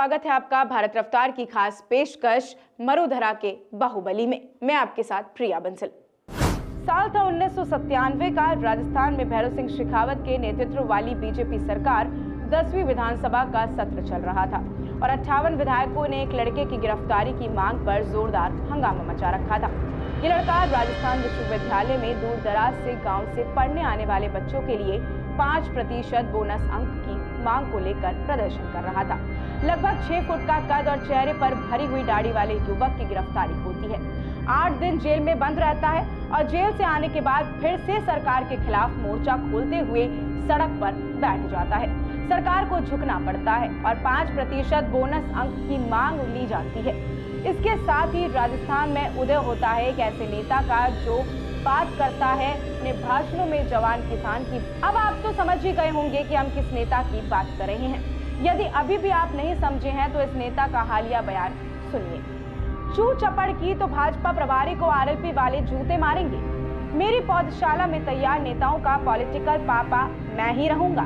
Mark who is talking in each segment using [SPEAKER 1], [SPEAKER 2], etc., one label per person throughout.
[SPEAKER 1] स्वागत है आपका भारत रफ्तार की खास पेशकश मरुधरा के बाहुबली में। मैं आपके साथ प्रिया बंसल। साल था 1997 का। राजस्थान में भैरव सिंह शेखावत के नेतृत्व वाली बीजेपी सरकार 10वीं विधानसभा का सत्र चल रहा था और 58 विधायकों ने एक लड़के की गिरफ्तारी की मांग पर जोरदार हंगामा मचा रखा था। ये लड़का राजस्थान विश्वविद्यालय में दूर दराज से गांव से पढ़ने आने वाले बच्चों के लिए 5% बोनस अंक की मांग को लेकर प्रदर्शन कर रहा था। लगभग 6 फुट का कद और चेहरे पर भरी हुई दाढ़ी वाले युवक की गिरफ्तारी होती है। 8 दिन जेल में बंद रहता है और जेल से आने के बाद फिर से सरकार के खिलाफ मोर्चा खोलते हुए सड़क पर बैठ जाता है। सरकार को झुकना पड़ता है और 5% बोनस अंक की मांग ली जाती है। इसके साथ ही राजस्थान में उदय होता है एक ऐसे नेता का जो बात करता है अपने भाषणों में जवान किसान की। अब आप तो समझ ही गए होंगे कि हम किस नेता की बात कर रहे हैं। यदि अभी भी आप नहीं समझे हैं तो इस नेता का हालिया बयान सुनिए। चू चपड़ की तो भाजपा प्रभारी को आरएलपी वाले जूते मारेंगे। मेरी पौधशाला में तैयार नेताओं का पॉलिटिकल पापा मैं ही रहूंगा।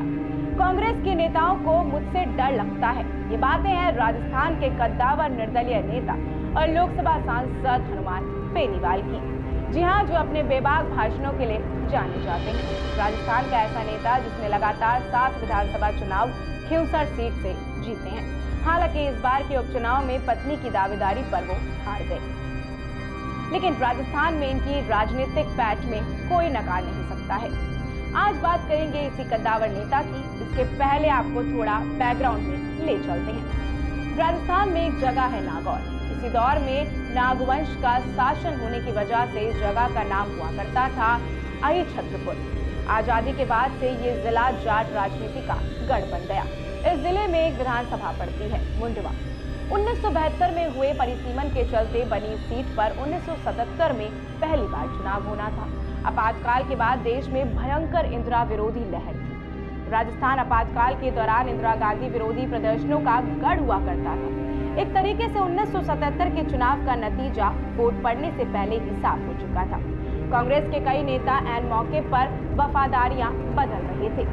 [SPEAKER 1] कांग्रेस के नेताओं को मुझसे डर लगता है। ये बातें हैं राजस्थान के कद्दावर निर्दलीय नेता और लोकसभा सांसद हनुमान बेनीवाल की। जी हाँ, जो अपने बेबाक भाषणों के लिए जाने जाते हैं। राजस्थान का ऐसा नेता जिसने लगातार 7 विधानसभा चुनाव खिंवसर सीट से जीते हैं। हालांकि इस बार के उपचुनाव में पत्नी की दावेदारी पर वो हार गए, लेकिन राजस्थान में इनकी राजनीतिक पैठ में कोई नकार नहीं सकता है। आज बात करेंगे इसी कद्दावर नेता की। इसके पहले आपको थोड़ा बैकग्राउंड में ले चलते हैं। राजस्थान में एक जगह है नागौर। इसी दौर में नागवंश का शासन होने की वजह से इस जगह का नाम हुआ करता था अहिछत्रपुर। आजादी के बाद से ये जिला जाट राजनीति का गढ़ बन गया। इस जिले में एक विधानसभा पड़ती है मुंडवा। 1972 में हुए परिसीमन के चलते बनी सीट पर 1977 में पहली बार चुनाव होना था। आपातकाल के बाद देश में भयंकर इंदिरा विरोधी लहर थी। राजस्थान आपातकाल के दौरान इंदिरा गांधी विरोधी प्रदर्शनों का गढ़ हुआ करता था। एक तरीके से 1977 के चुनाव का नतीजा वोट पड़ने से पहले ही साफ हो चुका था। कांग्रेस के कई नेता ऐन मौके पर वफादारियां बदल रहे थे।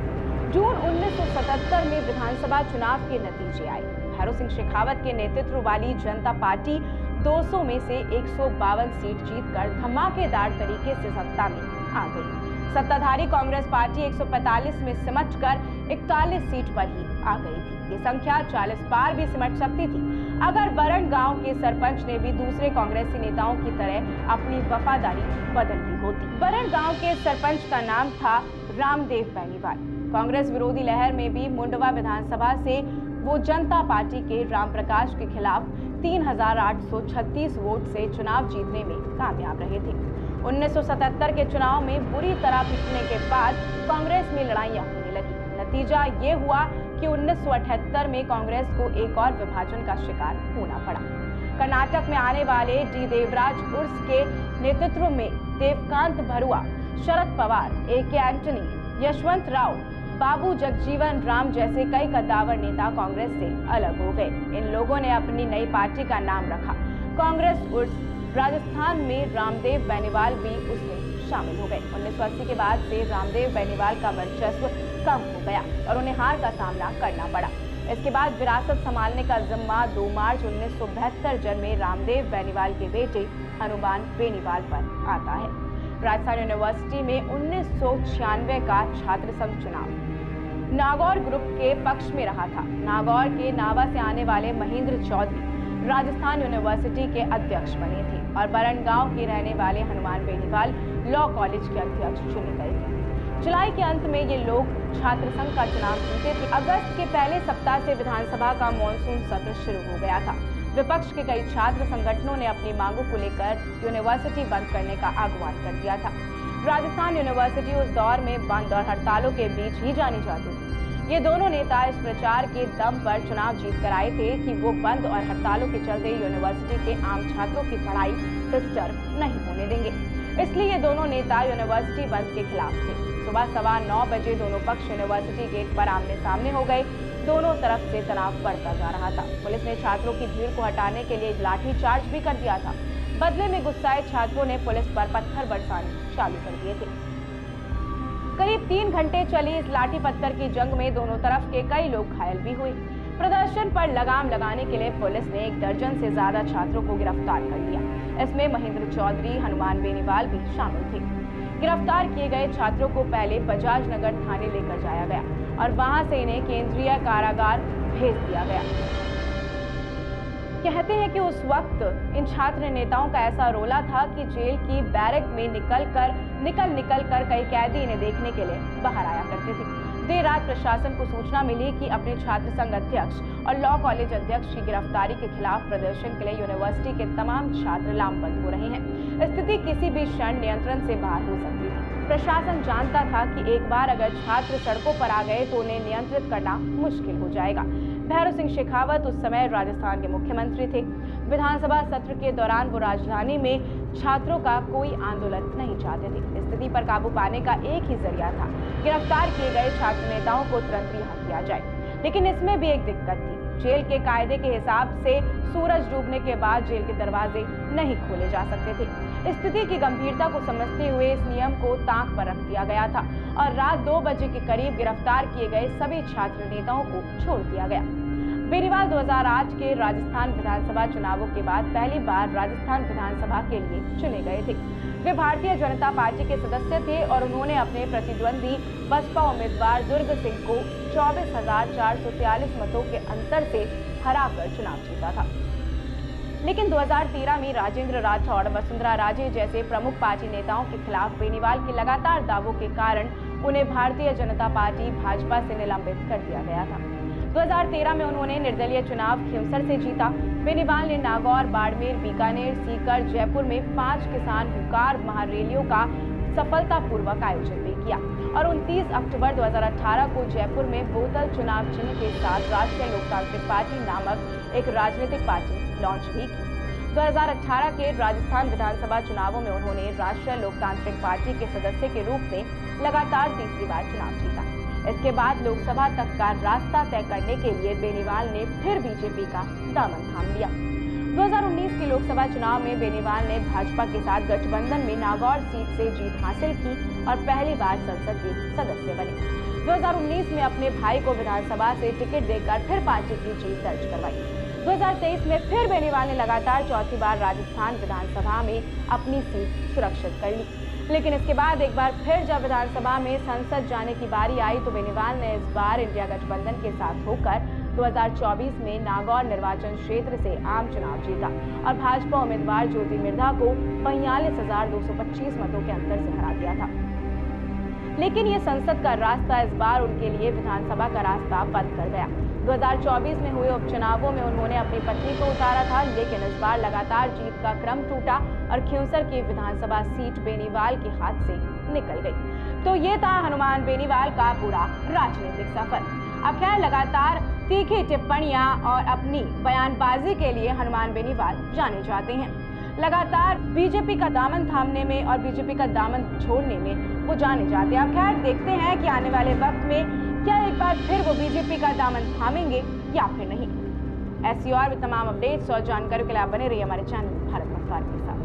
[SPEAKER 1] जून 1977 में विधानसभा चुनाव के नतीजे आए। भैरव सिंह शेखावत के नेतृत्व वाली जनता पार्टी 200 में से 152 सीट जीतकर धमाकेदार तरीके से सत्ता में आ गई। सत्ताधारी कांग्रेस पार्टी 145 में सिमटकर 41 सीट पर ही आ गई थी। ये संख्या 40 पार भी सिमट सकती थी अगर बरन गांव के सरपंच ने भी दूसरे कांग्रेसी नेताओं की तरह अपनी वफादारी बदल दी होती। बरन गांव के सरपंच का नाम था रामदेव बेनीवाल। कांग्रेस विरोधी लहर में भी मुंडवा विधानसभा से वो जनता पार्टी के राम प्रकाश के खिलाफ 3836 वोट से चुनाव जीतने में कामयाब रहे थे। 1977 के चुनाव में बुरी तरह पिटने के बाद कांग्रेस में लड़ाइयां होने लगी। नतीजा ये हुआ कि 1978 में कांग्रेस को एक और विभाजन का शिकार होना पड़ा। कर्नाटक में आने वाले डी देवराज उर्स के नेतृत्व में देवकांत भरुआ, शरद पवार, ए.के. एंटनी, यशवंत राव, बाबू जगजीवन राम जैसे कई कद्दावर नेता कांग्रेस से अलग हो गए। इन लोगों ने अपनी नई पार्टी का नाम रखा कांग्रेस उर्स। राजस्थान में रामदेव बेनीवाल भी उसमें शामिल हो गए। 1980 के बाद से रामदेव बेनीवाल का वर्चस्व कम हो गया और उन्हें हार का सामना करना पड़ा। इसके बाद विरासत संभालने का जिम्मा 2 मार्च 1972 जन्मे रामदेव बेनीवाल के बेटे हनुमान बेनीवाल पर आता है। राजस्थान यूनिवर्सिटी में 1996 का छात्र संघ चुनाव नागौर ग्रुप के पक्ष में रहा था। नागौर के नावा से आने वाले महेंद्र चौधरी राजस्थान यूनिवर्सिटी के अध्यक्ष बने थे और बरन गांव के रहने वाले हनुमान बेनीवाल लॉ कॉलेज के अध्यक्ष चुने गए थे। जुलाई के अंत में ये लोग छात्र संघ का चुनाव जीते थे। अगस्त के पहले सप्ताह से विधानसभा का मॉनसून सत्र शुरू हो गया था। विपक्ष के कई छात्र संगठनों ने अपनी मांगों को लेकर यूनिवर्सिटी बंद करने का आह्वान कर दिया था। राजस्थान यूनिवर्सिटी उस दौर में बंद और हड़तालों के बीच ही जानी जाती थी। ये दोनों नेता इस प्रचार के दम पर चुनाव जीत कर आए थे कि वो बंद और हड़तालों के चलते यूनिवर्सिटी के आम छात्रों की पढ़ाई डिस्टर्ब नहीं होने देंगे। इसलिए ये दोनों नेता यूनिवर्सिटी बंद के खिलाफ थे। सुबह 9:15 बजे दोनों पक्ष यूनिवर्सिटी गेट पर आमने सामने हो गए। दोनों तरफ से तनाव बढ़ता जा रहा था। पुलिस ने छात्रों की भीड़ को हटाने के लिए लाठीचार्ज भी कर दिया था। बदले में गुस्साए छात्रों ने पुलिस पर पत्थर बरसाने चालू कर दिए थे। करीब 3 घंटे चली इस लाठी पत्थर की जंग में दोनों तरफ के कई लोग घायल भी हुए। प्रदर्शन पर लगाम लगाने के लिए पुलिस ने 1 दर्जन से ज्यादा छात्रों को गिरफ्तार कर लिया। इसमें महेंद्र चौधरी, हनुमान बेनीवाल भी शामिल थे। गिरफ्तार किए गए छात्रों को पहले बजाज नगर थाने लेकर जाया गया और वहां से इन्हें केंद्रीय कारागार भेज दिया गया। कहते हैं कि उस वक्त इन छात्र नेताओं का ऐसा रोला था कि जेल की बैरक में निकल कर कई कैदी इन्हें देखने के लिए बाहर आया करते थे। देर रात प्रशासन को सूचना मिली कि अपने छात्र संघ अध्यक्ष और लॉ कॉलेज अध्यक्ष की गिरफ्तारी के खिलाफ प्रदर्शन के लिए यूनिवर्सिटी के तमाम छात्र लामबंद हो रहे हैं। स्थिति किसी भी क्षण नियंत्रण से बाहर हो सकती थी। प्रशासन जानता था कि एक बार अगर छात्र सड़कों पर आ गए तो उन्हें नियंत्रित करना मुश्किल हो जाएगा। भैरव सिंह शेखावत उस समय राजस्थान के मुख्यमंत्री थे। विधानसभा सत्र के दौरान वो राजधानी में छात्रों का कोई आंदोलन नहीं चाहते थे। स्थिति पर काबू पाने का एक ही जरिया था, गिरफ्तार किए गए छात्र नेताओं को तुरंत रिहा किया जाए। लेकिन इसमें भी एक दिक्कत थी। जेल के कायदे के हिसाब से सूरज डूबने के बाद जेल के दरवाजे नहीं खोले जा सकते थे। स्थिति की गंभीरता को समझते हुए इस नियम को ताक पर रख दिया गया था और रात 2 बजे के करीब गिरफ्तार किए गए सभी छात्र नेताओं को छोड़ दिया गया। बेनीवाल 2008 के राजस्थान विधानसभा चुनावों के बाद पहली बार राजस्थान विधानसभा के लिए चुने गए थे। वे भारतीय जनता पार्टी के सदस्य थे और उन्होंने अपने प्रतिद्वंदी बसपा उम्मीदवार दुर्ग सिंह को 24,443 मतों के अंतर से हराकर चुनाव जीता था। लेकिन 2013 में राजेंद्र राठौड़, वसुंधरा राजे जैसे प्रमुख पार्टी नेताओं के खिलाफ बेनीवाल के लगातार दावों के कारण उन्हें भारतीय जनता पार्टी भाजपा से निलंबित कर दिया गया था। 2013 में उन्होंने निर्दलीय चुनाव खींवसर से जीता। बेनीवाल ने नागौर, बाड़मेर, बीकानेर, सीकर, जयपुर में 5 किसान हुंकार महारैलियों का सफलतापूर्वक आयोजन भी किया और 29 अक्टूबर 2018 को जयपुर में बोतल चुनाव चिन्ह के साथ राष्ट्रीय लोकतांत्रिक पार्टी नामक एक राजनीतिक पार्टी लॉन्च भी की। 2018 के राजस्थान विधानसभा चुनावों में उन्होंने राष्ट्रीय लोकतांत्रिक पार्टी के सदस्य के रूप में लगातार तीसरी बार चुनाव जीता। इसके बाद लोकसभा तक का रास्ता तय करने के लिए बेनीवाल ने फिर बीजेपी का दामन थाम लिया। 2019 के लोकसभा चुनाव में बेनीवाल ने भाजपा के साथ गठबंधन में नागौर सीट से जीत हासिल की और पहली बार संसद के सदस्य बने। 2019 में अपने भाई को विधानसभा से टिकट देकर फिर पार्टी की जीत दर्ज करवाई। 2023 में फिर बेनीवाल ने लगातार चौथी बार राजस्थान विधानसभा में अपनी सीट सुरक्षित कर ली। लेकिन इसके बाद एक बार फिर जब विधानसभा में संसद जाने की बारी आई तो बेनीवाल ने इस बार इंडिया गठबंधन के साथ होकर 2024 में नागौर निर्वाचन क्षेत्र से आम चुनाव जीता और भाजपा उम्मीदवार ज्योति मिर्धा को 42,225 मतों के अंतर से हरा दिया था। लेकिन ये संसद का रास्ता इस बार उनके लिए विधानसभा का रास्ता बंद कर गया। 2024 में हुए उपचुनावों में उन्होंने अपनी पत्नी को उतारा था, लेकिन इस बार लगातार जीत का क्रम टूटा और खींवसर की विधानसभा सीट बेनीवाल के हाथ से निकल गई। तो ये था हनुमान बेनीवाल का पूरा राजनीतिक सफर। अब खैर लगातार तीखी टिप्पणियां और अपनी बयानबाजी के लिए हनुमान बेनीवाल जाने जाते हैं। लगातार बीजेपी का दामन थामने में और बीजेपी का दामन छोड़ने में वो जाने जाते हैं। अब खैर देखते हैं कि आने वाले वक्त में क्या एक बार फिर वो बीजेपी का दामन थामेंगे या फिर नहीं। ऐसी और भी तमाम अपडेट्स और जानकारी के लिए आप बने रहिए हमारे चैनल भारत मफ्तार के साथ।